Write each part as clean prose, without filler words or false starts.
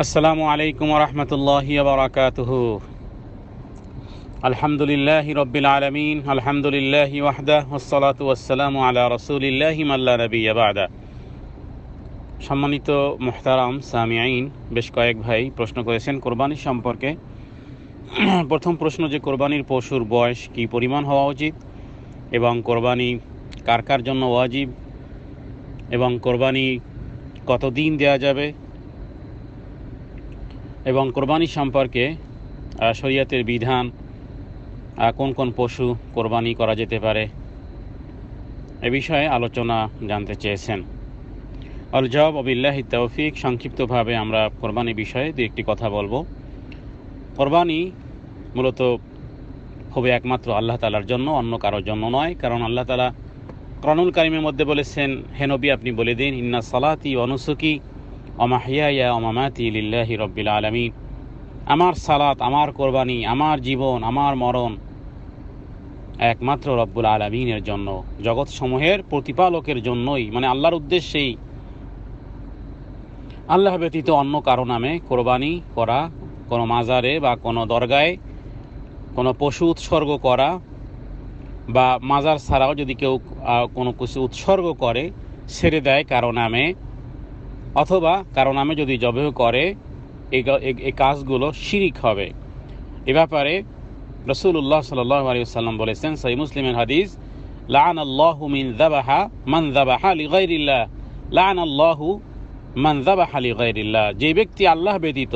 আসসালামু আলাইকুম ওয়া রাহমাতুল্লাহি ওয়া বারাকাতুহু। আলহামদুলিল্লাহি রাব্বিল আলামিন, আলহামদুলিল্লাহি ওয়াহদাহু ওয়াসসালাতু ওয়াসসালামু আলা রাসূলিল্লাহি লা নাবিয়্যা বা'দা। সম্মানিত মুহতারাম সামিঈন, বেশ কয়েক ভাই প্রশ্ন করেছেন কোরবানি সম্পর্কে। প্রথম প্রশ্ন যে কোরবানির পশুর বয়স কি পরিমাণ হওয়া উচিত এবং কোরবানি কার কার জন্য ওয়াজিব এবং কোরবানি কতদিন দেয়া যাবে এবং কোরবানি সম্পর্কে শরীয়তের বিধান, কোন কোন পশু কোরবানি করা যেতে পারে, এ বিষয়ে আলোচনা জানতে চেয়েছেন। আল জওয়াব বিল্লাহি তৌফিক। সংক্ষিপ্তভাবে আমরা কোরবানি বিষয়ে দু একটি কথা বলবো। কোরবানি মূলত হবে একমাত্র আল্লাহ তাআলার জন্য, অন্য কারোর জন্য নয়। কারণ আল্লাহ তাআলা কোরআনুল কারীমের মধ্যে বলেছেন, হে নবী আপনি বলে দিন, ইন্না সালাতি ওয়া নুসুকি ওয়া মাহইয়ায়া ওয়া মামাতি লিল্লাহি রাব্বিল আলামিন। আমার সালাত, আমার কোরবানি, আমার জীবন, আমার মরণ একমাত্র রব্বুল আলামিনের জন্য, জগৎ সমূহের প্রতিপালকের জন্যই, মানে আল্লাহর উদ্দেশ্যেই। আল্লাহ ব্যতীত অন্য কারো নামে কোরবানি করা, কোনো মাজারে বা কোনো দরগায় কোনো পশু উৎসর্গ করা, বা মাজার ছাড়াও যদি কেউ কোনো কিছু উৎসর্গ করে, ছেড়ে দেয় কারো নামে, অথবা কারো নামে যদি জবেহ করে, এই কাজগুলো শিরিক হবে। এ ব্যাপারে রাসূলুল্লাহ সাল্লাল্লাহু আলাইহি ওয়াসাল্লাম বলেছেন, সহিহ মুসলিমের হাদিস, লাআনাল্লাহু মান যাবাহা লিগাইরিল্লাহ, লাআনাল্লাহু মান যাবাহা লিগাইরিল্লাহ। যে ব্যক্তি আল্লাহ ব্যতীত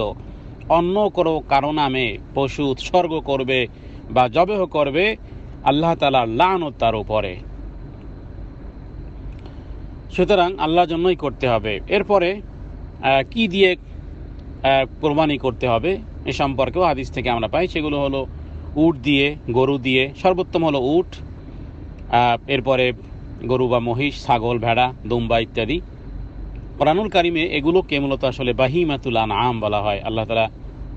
অন্য কোনো কারো নামে পশু উৎসর্গ করবে বা জবেহ করবে, আল্লাহ তাআলার লানত তার উপরে। সুতরাং আল্লাহর জন্যই করতে হবে। এরপরে কি দিয়ে কোরবানি করতে হবে এ সম্পর্কেও হাদিস থেকে আমরা পাই। সেগুলো হলো উট দিয়ে, গরু দিয়ে। সর্বোত্তম হলো উট, এরপরে গরু বা মহিষ, ছাগল, ভেড়া, দুম্বা ইত্যাদি। কোরআনুল কারিমে এগুলোকে মূলত আসলে বাহিমাতুল আনআম বলা হয়। আল্লাহ তাআলা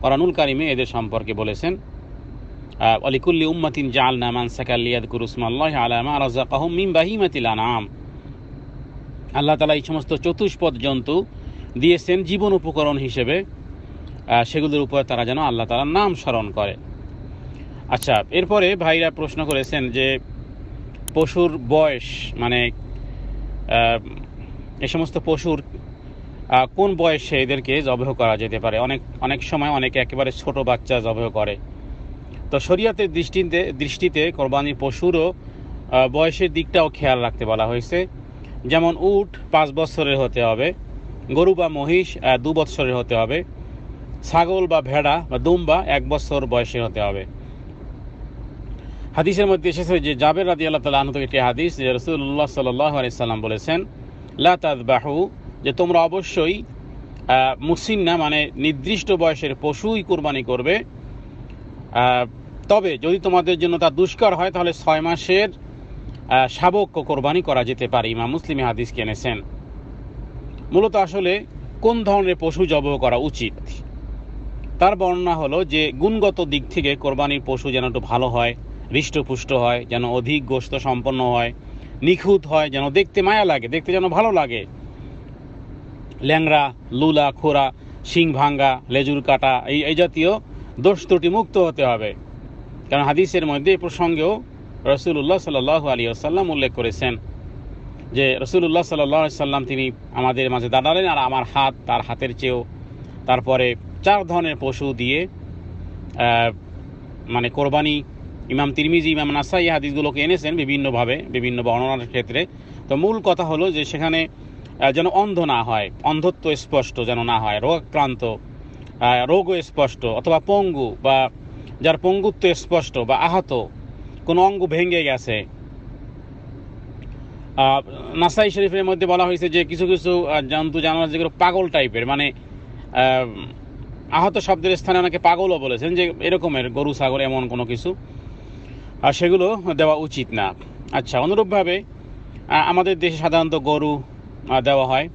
কোরআনুল কারিমে এদের সম্পর্কে বলেছেন, ওয়ালিকুল্লি উম্মাতিন জাআলনা মানসাকাল লিয়াযকুরু ইসমাল্লাহি আলা মা রাযাকাহুম মিন বাহিমাতিল আনআম। আল্লাহ তাআলা এই সমস্ত চতুষ্পদ জন্তু দিয়েছেন জীবন উপকরণ হিসেবে, সেগুলোর উপর তারা যেন আল্লাহ তাআলার নাম স্মরণ করে। আচ্ছা, এরপরে ভাইরা প্রশ্ন করেছেন যে পশুর বয়স, মানে এই সমস্ত পশুর কোন বয়সে এদেরকে জবেহ করা যেতে পারে। অনেক সময় অনেকে একেবারে ছোট বাচ্চা জবেহ করে। তো শরীয়তের দৃষ্টিতে কোরবানির পশুরও বয়সের দিকটাও খেয়াল রাখতে বলা হয়েছে। যেমন উট 5 বছরের হতে হবে, গরু বা মহিষ 2 বছরের হতে হবে, ছাগল বা ভেড়া বা দুম্বা 1 বছর বয়সের হতে হবে। হাদিসের মধ্যে এসেছে যে জাবের রাদিয়াল্লাহু তাআলা আনহু থেকে একটি হাদিস, যে রাসূলুল্লাহ সাল্লাল্লাহু আলাইহি সাল্লাম বলেছেন, লা তাযবাহু, যে তোমরা অবশ্যই মুসিন্না মানে নির্দিষ্ট বয়সের পশুই কুরবানি করবে। তবে যদি তোমাদের জন্য তা দুষ্কর হয়, তাহলে 6 মাসের শাবক কোরবানি করা যেতে পারে। ইমাম মুসলিম হাদিস এনেছেন। মূলত আসলে কোন ধরনের পশু জবাই করা উচিত তার বর্ণনা হলো যে গুণগত দিক থেকে কোরবানির পশু যেন একটু ভালো হয়, হৃষ্টপুষ্ট হয়, যেন অধিক গোশত সম্পন্ন হয়, নিখুঁত হয়, যেন দেখতে মায়া লাগে, দেখতে যেন ভালো লাগে, ল্যাংড়া, লুলা, খোরা, শিং ভাঙ্গা, লেজুর কাটা, এই জাতীয় দোষ ত্রুটি মুক্ত হতে হবে। কারণ হাদিসের মধ্যে এই প্রসঙ্গেও রাসূলুল্লাহ সাল্লাল্লাহু আলাইহি ওয়াসাল্লাম উল্লেখ করেছেন যে রাসূলুল্লাহ সাল্লাল্লাহু আলাইহি ওয়াসাল্লাম তিনি আমাদের মাঝে দাঁড়ালেন, আর আমার হাত তার হাতের চেয়েও, তারপরে 4 ধরনের পশু দিয়ে মানে কোরবানি। ইমাম তিরমিজি, ইমাম নাসাই হাদিসগুলোকে এনেছেন বিভিন্নভাবে, বিভিন্ন বর্ণনার ক্ষেত্রে। তো মূল কথা হলো যে সেখানে যেন অন্ধ না হয়, অন্ধত্ব স্পষ্ট যেন না হয়, রোগাক্রান্ত, রোগও স্পষ্ট, অথবা পঙ্গু, বা যার পঙ্গুত্ব স্পষ্ট, বা আহত, কোনো অঙ্গ ভেঙে গেছে। নাসাই শরীফের মধ্যে বলা হয়েছে যে কিছু কিছু জন্তু জানোয়ার যেগুলো পাগল টাইপের, মানে আহত শব্দের স্থানে অনেকে পাগলও বলেছেন, যে এরকমের গরু ছাগল এমন কোনো কিছু, আর সেগুলো দেওয়া উচিত না। আচ্ছা, অনুরূপভাবে আমাদের দেশে সাধারণত গরু দেওয়া হয়,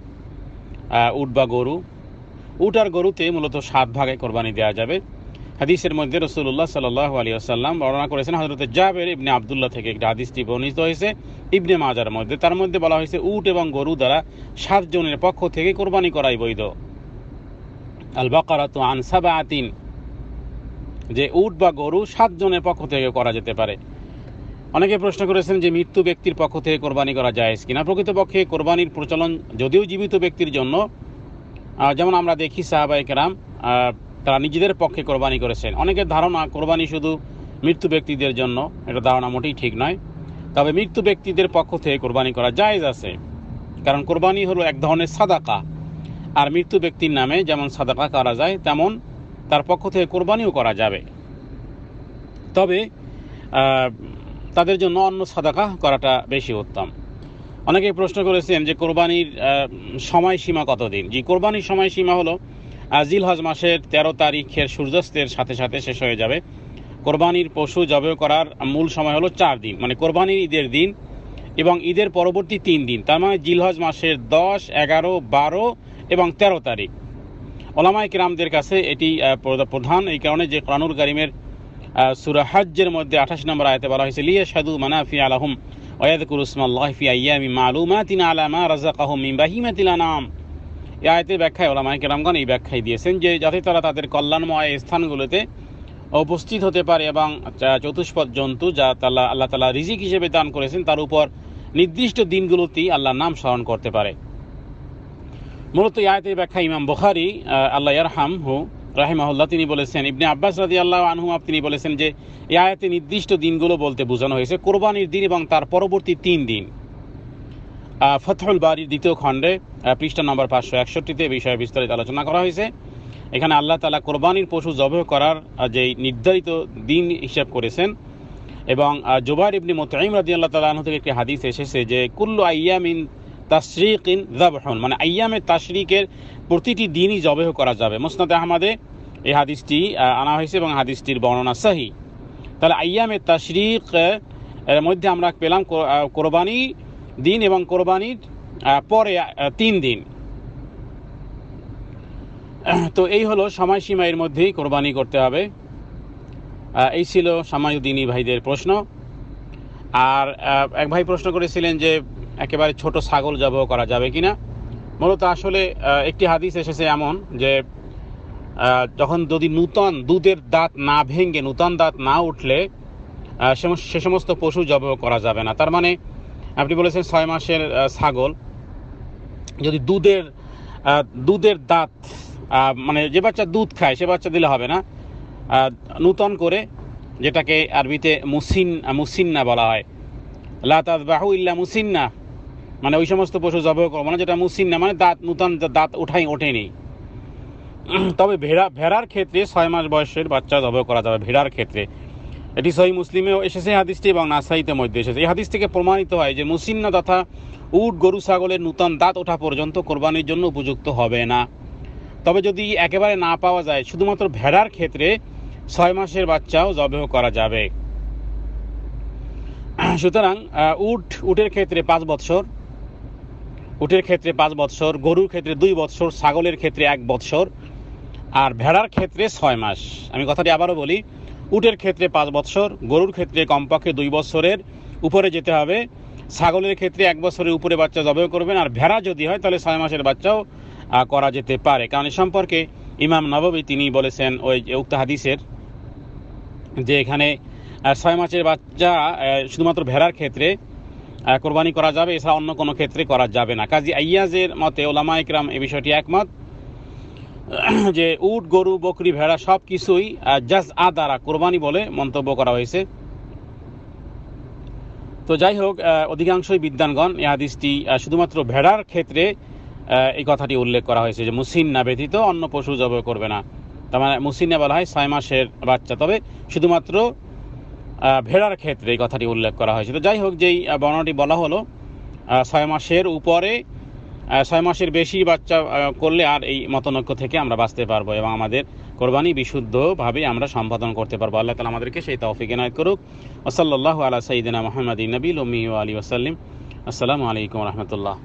উট বা গরু। উট আর গরুতে মূলত 7 ভাগে কোরবানি দেওয়া যাবে। হাদিসের মধ্যে রাসূলুল্লাহ সাল্লাল্লাহু আলাইহি ওয়াসাল্লাম বর্ণনা করেছেন হযরত জাবের ইবনে আব্দুল্লাহ থেকে, একটা হাদিসটি বর্ণিত হয়েছে ইবনে মাজার মধ্যে। তার মধ্যে বলা হয়েছে উট এবং গরু দ্বারা 7 জনের পক্ষ থেকে কোরবানি করাই বৈধ। আল বাকারাতু আন সাবআতিন, যে উট বা গরু 7 জনের পক্ষ থেকে করা যেতে পারে। অনেকে প্রশ্ন করেছেন যে মৃত্যু ব্যক্তির পক্ষ থেকে কোরবানি করা জায়েজ কিনা। প্রকৃতপক্ষে কোরবানির প্রচলন যদিও জীবিত ব্যক্তির জন্য, যেমন আমরা দেখি সাহাবায়ে কেরাম তারা নিজেদের পক্ষে কোরবানি করেছেন। অনেকের ধারণা কোরবানি শুধু মৃত্যু ব্যক্তিদের জন্য, এটা ধারণা মোটেই ঠিক নয়। তবে মৃত্যু ব্যক্তিদের পক্ষ থেকে কোরবানি করা জায়েজ আছে, কারণ কোরবানি হলো এক ধরনের সাদাকা, আর মৃত্যু ব্যক্তির নামে যেমন সাদাকা করা যায় তেমন তার পক্ষ থেকে কোরবানিও করা যাবে। তবে তাদের জন্য অন্য সাদাকা করাটা বেশি উত্তম। অনেকে প্রশ্ন করেছেন যে কোরবানির সময়সীমা কতদিন। জি, কোরবানির সময়সীমা হলো জিলহজ মাসের 13 তারিখের সূর্যাস্তের সাথে সাথে শেষ হয়ে যাবে। কোরবানির পশু জবাই করার মূল সময় হলো 4 দিন, মানে কোরবানির ঈদের দিন এবং ঈদের পরবর্তী 3 দিন, তার মানে জিলহজ মাসের 10, 11, 12 এবং 13 তারিখ। ওলামায়ে কেরামদের কাছে এটি প্রধান, এই কারণে যে কোরআনুল কারীমের সূরা হজ্জের মধ্যে 28 নম্বর আয়াতে বলা হয়েছে লিয়াশহাদু মানাফিআ লাহুম ওয়া ইয়াযকুরু ইসমাল্লাহি ফি আইয়ামিন মালুমাতিন আলা মা রাযাকাহুম মিন বাহিমাতিল আনআম। এই আয়াতের ব্যাখ্যায় ওলামায়ে কেরামগণ এই ব্যাখ্যাই দিয়েছেন যে যাতে তারা তাদের কল্যাণময় স্থানগুলোতে উপস্থিত হতে পারে এবং চতুষ্পদ জন্তু যা আল্লাহ তাআলা রিজিক হিসেবে দান করেছেন তার উপর নির্দিষ্ট দিনগুলোতেই আল্লাহর নাম স্মরণ করতে পারে। মূলত এই আয়াতের ব্যাখ্যা ইমাম বুখারী আল্লাহ ইয়ারহামহু রাহিমাহুল্লাহ তিনি বলেছেন, ইবনে আব্বাস রাদিয়াল্লাহু আনহুমা তিনি বলেছেন যে এই আয়াতে নির্দিষ্ট দিনগুলো বলতে বোঝানো হয়েছে কোরবানির দিন এবং তার পরবর্তী 3 দিন। ফাতহুল বারির 2য় খণ্ডে পৃষ্ঠা নম্বর 561-তে বিষয়ে বিস্তারিত আলোচনা করা হয়েছে। এখানে আল্লাহ তাআলা কোরবানির পশু জবাই করার যে নির্ধারিত দিন হিসাব করেছেন এবং জুবাইর ইবনে মুতঈম রাদিয়াল্লাহু তাআলা আনহু থেকে একটি হাদিস এসেছে যে কুল্লু আইয়ামিন তাশরিকিন যাবহুন, মানে আইয়ামে তাশরিকের প্রতিটি দিনই জবাই করা যাবে। মুসনাদ আহমদে এই হাদিসটি আনা হয়েছে এবং হাদিসটির বর্ণনা সহিহ। তাহলে আইয়ামে তাশরিক এর মধ্যে আমরা পেলাম কোরবানি দিন এবং কোরবানির পরে 3 দিন। তো এই হলো সময়সীমা, এর মধ্যেই কোরবানি করতে হবে। এই ছিল সামায়ুদ্দিনী ভাইদের প্রশ্ন। আর এক ভাই প্রশ্ন করেছিলেন যে একেবারে ছোট ছাগল জবাই করা যাবে কিনা। মূলত আসলে একটি হাদিস এসেছে এমন যে যখন যদি নূতন দুধের দাঁত না ভেঙে, নূতন দাঁত না উঠলে সে সমস্ত পশু জবাই করা যাবে না। তার মানে আপনি বলেছেন 6 মাসের ছাগল যদি দুধের দাঁত, মানে যে বাচ্চা দুধ খায় সে বাচ্চা দিলে হবে না। নূতন করে, যেটাকে আরবিতে মুসিন্না বলা হয়, লা তাযবাহু ইল্লা মুসিন্না, মানে ওই সমস্ত পশু জবাই করবো না যেটা মুসিন্না, মানে নূতন দাঁত ওঠেনি। তবে ভেড়ার ক্ষেত্রে 6 মাস বয়সের বাচ্চা জবাই করা যাবে ভেড়ার ক্ষেত্রে। এটি সহিহ মুসলিমেও এসেছে হাদিসটি এবং নাসাইতে মধ্যে এসেছে। এই হাদিস থেকে প্রমাণিত হয় যে মুসিন্না তথা উট গরু ছাগলের নূতন দাঁত ওঠা পর্যন্ত কোরবানির জন্য উপযুক্ত হবে না। তবে যদি একেবারে না পাওয়া যায়, শুধুমাত্র ভেড়ার ক্ষেত্রে 6 মাসের বাচ্চাও জবাই করা যাবে। সুতরাং উটের ক্ষেত্রে 5 বৎসর, গরুর ক্ষেত্রে 2 বৎসর, ছাগলের ক্ষেত্রে 1 বৎসর, আর ভেড়ার ক্ষেত্রে 6 মাস। আমি কথাটি আবারও বলি, উটের ক্ষেত্রে 5 বৎসর, গরুর ক্ষেত্রে কমপক্ষে 2 বৎসরের উপরে যেতে হবে, ছাগলের ক্ষেত্রে 1 বছরের উপরে বাচ্চা জবাই করবেন, আর ভেড়া যদি হয় তাহলে 6 মাসের বাচ্চাও করা যেতে পারে। কারণ এ সম্পর্কে ইমাম নববী তিনি বলেছেন ওই উক্ত হাদিসের যে এখানে 6 মাসের বাচ্চা শুধুমাত্র ভেড়ার ক্ষেত্রে কোরবানি করা যাবে, এছাড়া অন্য কোনো ক্ষেত্রে করা যাবে না। কাজী আইয়াজের মতে ওলামায়ে কেরাম এই বিষয়টি একমত যে উট গরু বকরি ভেড়া সব কিছুই জাযআ দ্বারা কোরবানি বলে মন্তব্য করা হয়েছে। তো যাই হোক, অধিকাংশই বিদ্বানগণ এই হাদিসটি শুধুমাত্র ভেড়ার ক্ষেত্রে এই কথাটি উল্লেখ করা হয়েছে যে মুসিন্না ব্যতীত অন্য পশু জবাই করবে না। তার মানে মুসিন্না বলা হয় 6 মাসের বাচ্চা, তবে শুধুমাত্র ভেড়ার ক্ষেত্রে এই কথাটি উল্লেখ করা হয়েছে। তো যাই হোক, যেই বর্ণনাটি বলা হলো 6 মাসের উপরে, 6 মাসের বেশি বাচ্চা করলে আর এই মতনৈক্য থেকে আমরা বাঁচতে পারবো এবং আমাদের কোরবানি বিশুদ্ধভাবে আমরা সম্পাদন করতে পারবো। আল্লাহ তাআলা আমাদেরকে সেই তৌফিক এনায়েত করুক। ওয়া সাল্লাল্লাহু আলা সাইয়্যিদিনা মুহাম্মাদিন নবিয়্যিল উম্মি ওয়া আলিহি ওয়া সাল্লাম। আসসালামু আলাইকুম ওয়া রাহমাতুল্লাহ।